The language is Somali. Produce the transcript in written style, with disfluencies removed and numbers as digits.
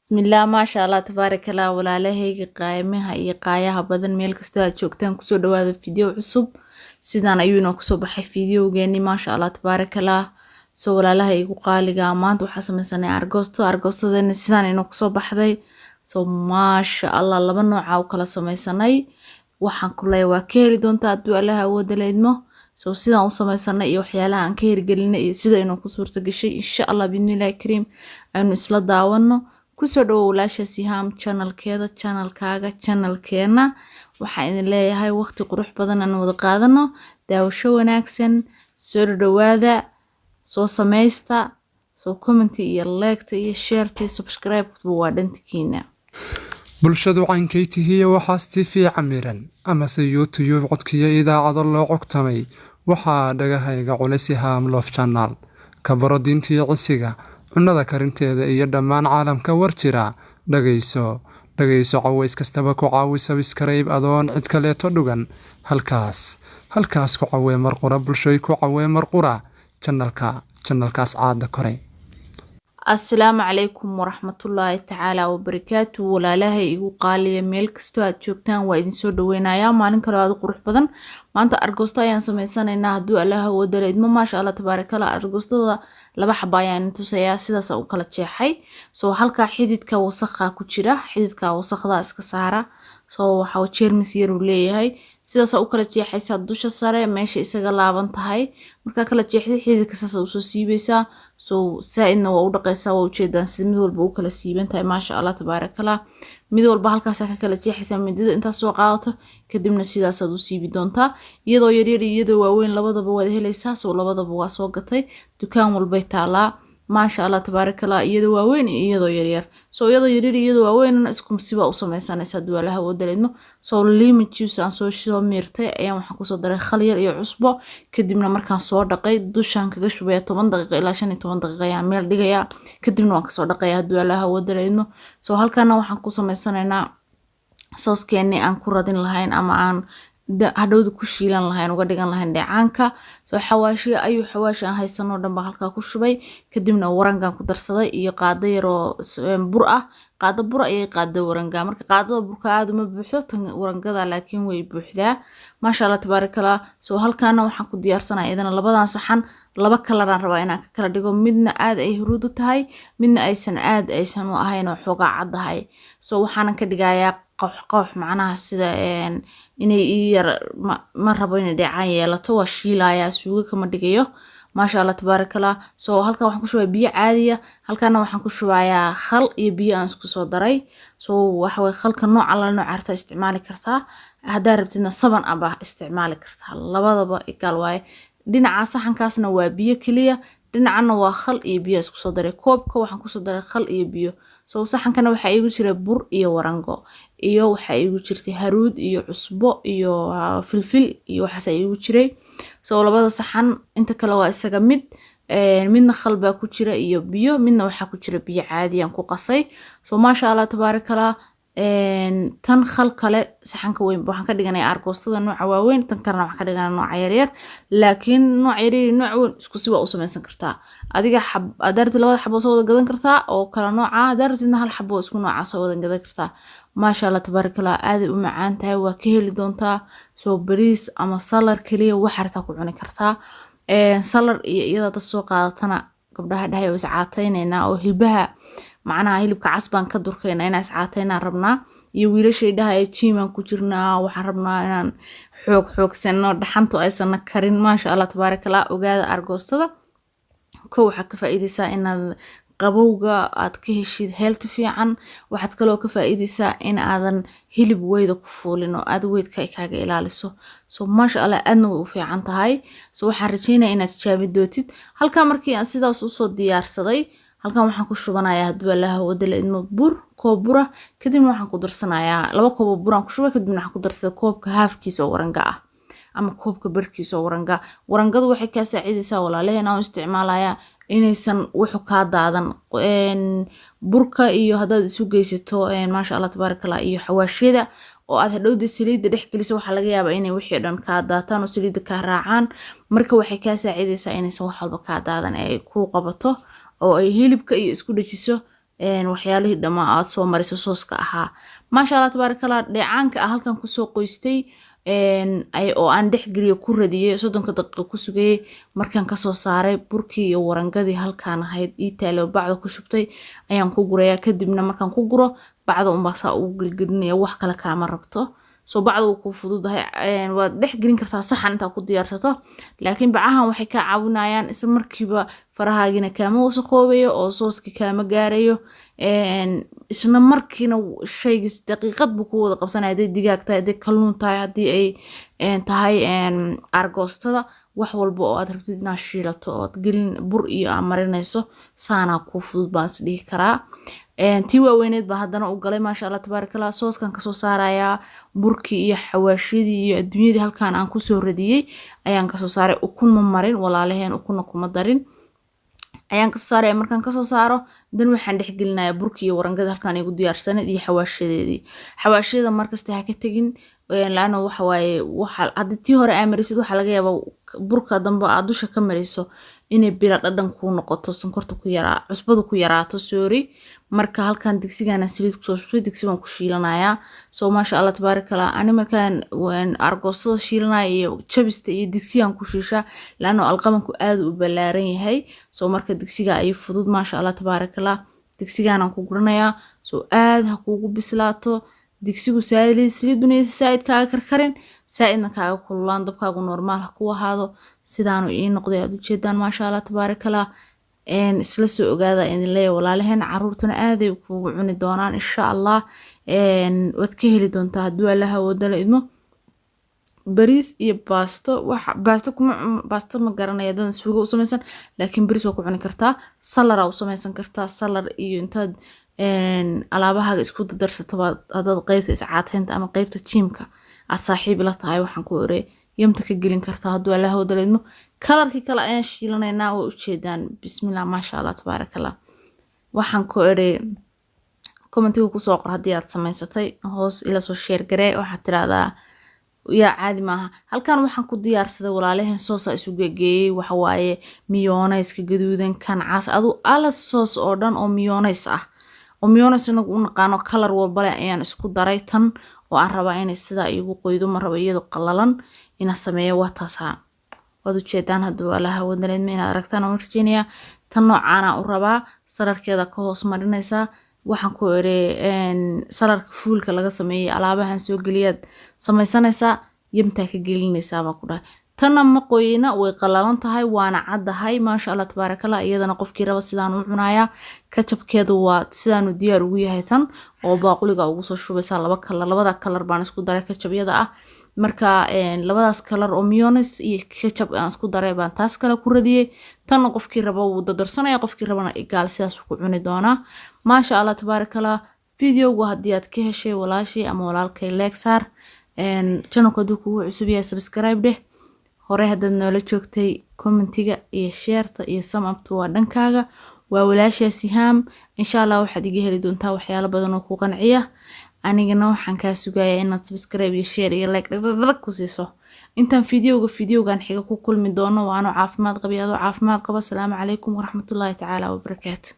بسم الله ما شاء الله تبارك الله ولا لهيga qaaymaha iyo qaayaha badan meel kasta aad joogtaan kusoo dhawaada video cusub sidaan ayuuna kusoo baxay videogeeni ma sha Allah tabaaraka Allah soo walaalaha igu qaaliga maanta waxa sameeysanay argostadana sidaan inuu kusoo baxday soo ma sha Allah laba nooc oo kala sameeysanay waxaan ku leeyahay waa ka heli doontaa aduu Allah awooda leedmo soo sidaan u sameeysanay iyo waxyaalaha aan ka hirgelinay iyo sida inuu ku suurta gashay insha Allah biidnillaahi kariim aynu isla daawano kusoo dhawow walaasha Siham channelkeena waxaan idin leeyahay waqti qurux badan aan wada qaadano daawasho wanaagsan soo dhawaada soo sameysta soo comment iyo like iyo share iyo subscribe waa dhantiina bulshadu caynkeetihiya waxaas TV camiran ama se YouTube codkiya idaacado loo cogtamay waxaa dhagahayga culay Siham Love Channel kabaro diintii cisiga cunada karinteeda iyo dhammaan caalamka war jira dhageyso caways kastaba ku caawi subscribe adoon cid kale to dhugan halkaas ku caawee marqura bulshay ku caawee marqura channelkaas caada koray السلام عليكم ورحمة الله تعالى وبركاته ولا لها إيقو قالي ميل كستو هاتشوكتان وإذن سو دوينايا مالين كلو هذا قروح بدن ما أنت أرقوستا ينسميسان إنها دو ألاها ودليد ما شاء الله تبارك الله أرقوستا لبا حبايا انتو سياسي سو كلا تشيحي سو حالكا حيديدك وسخا كجيرا حيديدك وسخ دا اسك سارا سو حاو تشير مسيرو ليهي sidaas oo kala jeexaysa dusha sare meesha isaga laaban tahay marka kala jeexday xididka saas oo soo siibeysa soo saaidna waa u dhaqaysaa waa u jeedaan si mid walba u kala siiban tahay ma sha Allah tabaarakallah mid walba halkaas ka kala jeexaysa midida inta soo qaadato kadibna sidaas aad u siibi doontaa iyadoo yaryar iyadoo waaweyn labadaba waad helaysaa soo labadaba waa soo gatay dukaan walba taalaa ما شاء الله تبارك الله iyadoo waaweyn iyadoo yaryar soo iyadoo waaweyn isku siba u sameeysanaysa duwalaha wadaleedno soo lemon juice aan soo meertay ayaan waxaan ku soo daray khal yar iyo cusbo kadibna markaan soo dhaqay dushaan kaga shubay 10 daqiiqo ilaa 15 daqiiqo ayaan meel dhigaya kadibna waan ka soo dhaqayaa duwalaha wadaleedno soo halkaana waxaan ku sameeysanaynaa sooskeeni aan ku radin lahayn ama aan hadhowda ku shiilan lahayn uga dhigan lahayn dheecaanka soo xawaashi aan haysano dhanba halka ku shubay kadibna warangan ku darsaday iyo qaado yar oo bur ah qaado bur ay qaado waranga marka qaadada burka aad uma buuxdo tan warangada laakiin way buuxdaa ma sha Allah tabaarakallah soo halkaana waxaan ku diyaarsanayaa idana labadan saxan laba kala rabaa inaan ka kala dhigo midna aad ay huruud tahay midna aysan u ahayn oo xogaa cadahay soo waxaan ka dhigayaa qoox macnaha sida inay yar ma rabo inay dhacaan yeelato waa shiilaya suuga kama dhigayo ma sha Allah tabaarakallah soo halka waxaan ku shubay biyo caadiya halkaana waxaan ku shubayaa khal iyo biyo aan isku soo daray soo waxa way khalka nooc alla nooc arta isticmaali kartaa hadaa rabtidna 7 aba isticmaali kartaa labadaba igal way dhinaca saxankaasna waa biyo kaliya dhinacana waa khal iyo biyo isku soo daray koobka waxaan ku soo daray khal iyo biyo soo saxankana waxa igu jira bur iyo warango iyo waxa igu jirtay haruud iyo cusbo iyo filfil iyo waxa igu jiray soo labada saxan inta kale waa isaga midna khal baa ku jira iyo biyo midna waxa ku jira biyo caadi aan ku qasay soo ma sha Allah tabaarakallah tan khal kale saxanka weyn waxaan ka dhiganay argoostada nooca waaweyn tan kalena waxaan ka dhiganay nooca yaryar laakiin nooca yaryar nooca weyn isku si waa u sameeysan kartaa adiga adarti labada xabo soo wada gadan kartaa oo kala nooca adartina hal xabo isku nooca soo wada gadan kartaa ma sha Allah tabaarakallah aad u macaan tahay waa ka heli doontaa soo bariis ama salar kaliya wax harta ku cuni kartaa salar iyo iyada soo qaadatana gabdhaha dhahay oo iscaataynayna oo hilbaha macnaha hilibka casbaan ka durkayna inaan iscaatayna rabnaa iyo wiilashay dhahay jiiman ku jirnaa waxaan rabnaa inaan xoogsano dhaxantu aysan karin ma sha Allah tabaarakallah ogaada argoostada ko waxa ka faa'iideysaa inaad qabowga aad ka heshid health fiican waxaad kaloo ka faa'iideysaa in aadan hilib weyda ku fuulin oo aad weydka kaaga ilaaliso soo ma sha Allah aadna u fiican tahay soo waxaan rajaynayaa inaad jaabi dootid halka markii aan sidaas u soo diyaarsaday halkan waxaan ku shubanayaa duwalaha wadaleedmo bur koob bura kadibna waxaan ku darsanayaa laba koob bur aan ku shubay kadibna waxaan ku darsaday koobka halfkiisa oo waranga ah ama koobka barkiisa oo warangadu waxay ka saacideysaa walaalaheen aan isticmaalaya inaysan wuxuu ka daadan burka iyo hadaad isu geysato ma sha Allah tabaarakallah iyo xawaashiyada oo aad hadhowda saliida dhex geliso waxa laga yaabaa inay wixii dhan ka daataan oo saliida ka raacaan marka waxay ka saacideysaa inaysan wax walba ka daadan ay ku qabato oo ay hilibka iyo isku dhajiso waxyaalihii dhammaa aad soo mariso sooska ahaa maasha Allah tabaarakallah dheecaanka ah halkan kusoo qoystay oo aan dhex geliyo ku radiyay 30 daqiiqo ku sugayay markaan ka soo saaray burkii iyo warangadii halkaan ahayd ii taalo bacda ku shubtay ayaan ku gurayaa kadibna markaan ku guro bacda un baa saa ugu gilgilinaya wax kale kaama rabto soo bacda uu ku fududahay waad dhex gelin kartaa saxan inta ku diyaarsato laakiin bacahan waxay ka caawinayaan isla markiiba farahaagina kaama wasaqoobayo oo sooski kaama gaarayo isla markiina shayga daqiiqad buu ku wada qabsanaya haday digaag tahay haday kalluun tahay hadii ay tahay argoostada wax walba oo aad rabtid inaad shiilato oo aad gelin bur iyo aad marinayso saana ku fudud baan is dhihi karaa tii waaweyneed baa haddana u galay maasha Allah tabaarakallah sooskan ka soo saarayaa burkii iyo xawaashidii iyo adduunyadii halkaan aan ku soo radiyay ayaan ka soo saaray ukun ma marin walaalaheen ukuna kuma darin ayaan ka soo saaray markaan ka soo saaro dan waxaan dhex gelinayaa burkii iyo warangada halkaan igu diyaarsanad iyo xawaashideedii xawaashida markasta ha ka tagin laana waxa waaye waxa hadii tii hore ay marisid waxa laga yaabaa burka dambe aad dusha ka mariso inay bila dhadhan ku noqoto sonkorta ku yaraa cusbadu ku yaraato sorry marka halkaan digsigana saliid ku soo shubtay digsigan ku shiilanayaa soo maasha Allah tabaarakallah ani markaan argoosada shiilanaya iyo jabista iyo digsigan ku shiisha laana alqabanku aad u balaaran yahay soo marka digsiga ay fudud maasha Allah tabaarakallah digsigana ku guranayaa soo aad ha kuugu bislaato digsigu saliiduna saaid kaaga karkarin saaidna kaaga kululaan dabkaagu normaal ha ku ahaado sidaanu ii noqday aad u jeedaan maasha Allah tabaarakallah isla soo ogaada in leeyahay walaalaheen caruurtana aaday kuugu cuni doonaan insha Allah wad ka heli doontaa haduu Allaha wadala idmo bariis iyo baasto ma garanaya dad suugo u samaysan laakiin bariis waa ku cuni kartaa salar u samaysan kartaa salar iyo intaad alaabaha isku darsato hadad qaybta iscaateynta ama qaybta jimka aad saaxiib la tahay waxaan ku oray yamta ka gelin kartaa haduu Allaha wadala idmo kalarkii kale ayaan shiilanaynaa oo u jeedaan bismillah maasha Allah tabaarakallah waxaan ku oray commentiga ku soo qor hadii aad samaysatay hoos ila soo share garee waxa tiraahdaa yaa caadi maaha halkan waxaan ku diyaarsaday walaalaheen soos isu geeyay waxa waaye mayonnaise gaduudan kan cas adu ala soos oo dhan oo mayonnaise ah oo mayonnaise nagu u naqaano color walba ayaan isku daray tan oo aan rabaa inay sida igu qoydo ma rabo iyadoo qalalan ina sameeyo waa taasa wadu jeedaan haduu Allaha wadaleed ma inaad aragtaan oo Virginia tan noocaana u rabaa sararkeeda ka hoos marinaysa waxaan ku oray sararka fuulka laga sameeyay alaabahan soo galiyad samaysanaysa yimta ka gelinaysa ba ku dhahay tan ma qoyina way qalalan tahay waana cadahay maasha Allah tabaarakallah iyadana qofkii raba sidaan u cunaya kajabkeedu waa sidaan u diyaar ugu yahay tan oo baaquliga ugu soo shubaysa labada kalar baan isku daray kajabyada ah marka labadaas kalar oo mayonnaise iyo ketchup aan isku daray baan taas kala ku radiyay tan qofkii raba uu dadarsanaya qofkii rabana igaal sidaas ku cuni doona maasha Allah tabaarakallah videogu hadii aad ka heshay walaashii ama walaalkay like saar channelka duu kugu cusub yahay subscribe dheh hore hadad noola joogtay commentiga iyo shareta iyo sum up waa dhankaaga waa walaasha Sihaam insha Allah waxaad iga heli doontaa waxyaalo badan oo ku qanciya anigana waxaan ka sugayaa inaad subscribe iyo share iyo like ku siiso intaan videogan xiga ku kulmi doono waano caafimaad qaba. Assalaamu calaykum waraxmatullaahi tacaala wabarakaatuh.